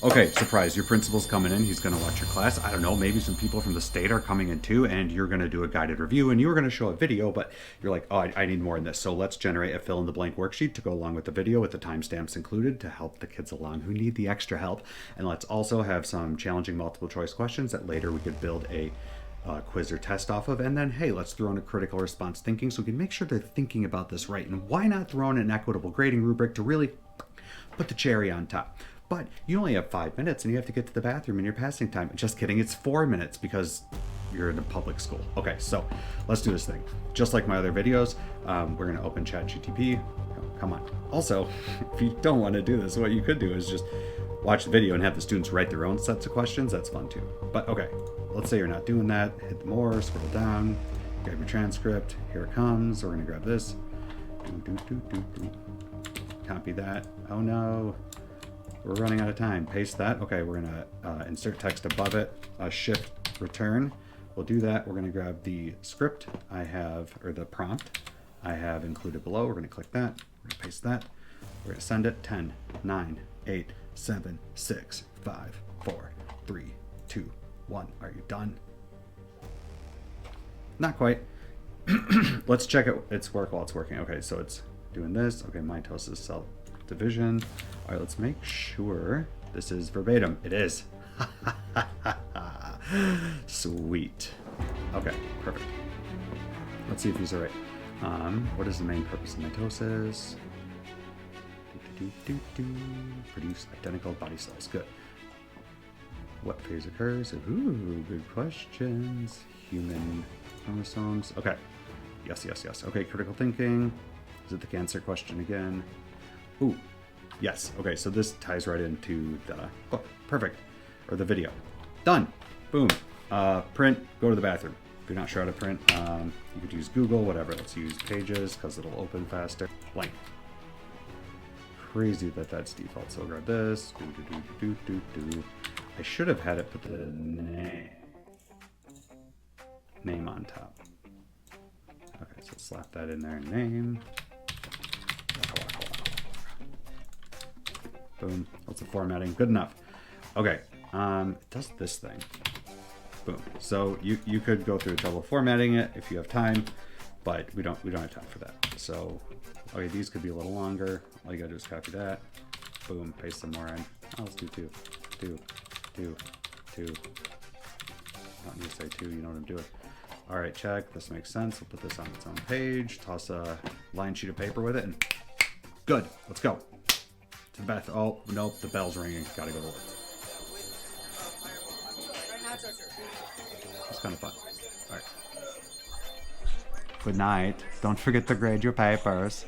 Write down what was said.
Okay, surprise, your principal's coming in. He's going to watch your class. I don't know, maybe some people from the state are coming in too, and you're going to do a guided review, and you were going to show a video, but you're like, oh, I need more in this. So let's generate a fill-in-the-blank worksheet to go along with the video with the timestamps included to help the kids along who need the extra help. And let's also have some challenging multiple choice questions that later we could build a quiz or test off of. And then, hey, let's throw in a critical response thinking so we can make sure they're thinking about this right. And why not throw in an equitable grading rubric to really put the cherry on top? But you only have 5 minutes and you have to get to the bathroom in your passing time. Just kidding, it's 4 minutes because you're in a public school. Okay, so let's do this thing. Just like my other videos, we're gonna open ChatGTP. Come on. Also, if you don't want to do this, what you could do is just watch the video and have the students write their own sets of questions. That's fun too. But okay, let's say you're not doing that. Hit the more, scroll down, grab your transcript. Here it comes. We're gonna grab this. Copy that. Oh no. We're running out of time. Paste that. Okay, we're gonna insert text above it. Shift return. We'll do that. We're gonna grab the script I have, or the prompt I have included below. We're gonna click that. We're gonna paste that. We're gonna send it. 10, 9, 8, 7, 6, 5, 4, 3, 2, 1. Are you done? Not quite. Let's check its work while it's working. Okay, so it's doing this. Okay, mitosis cell division. All right, let's make sure this is verbatim. It is. Sweet. Okay, perfect. Let's see if these are right. What is the main purpose of mitosis? Produce identical body cells. Good. What phase occurs? Ooh, good questions. Human chromosomes. Okay. Yes. Okay, critical thinking. Is it the cancer question again? Ooh, yes. Okay, so this ties right into the book. Perfect. Or the video. Done. Boom. Print. Go to the bathroom. If you're not sure how to print, you could use Google, whatever. Let's use Pages because it'll open faster. Blank. Crazy that that's default. So grab this. I should have had it put the name on top. Okay, so slap that in there. Name. Boom. That's the formatting. Good enough. Okay. It does this thing. Boom. So you could go through trouble formatting it if you have time, but we don't have time for that. So okay, these could be a little longer. All you gotta do is copy that. Boom. Paste some more in. Oh, let's do two. Two. Not need to say two. You know what I'm doing. All right. Check. This makes sense. We'll put this on its own page. Toss a line sheet of paper with it, and good. Let's go. To the bathroom. Oh, nope, the bell's ringing. Gotta go to work. It's kind of fun. All right. Good night. Don't forget to grade your papers.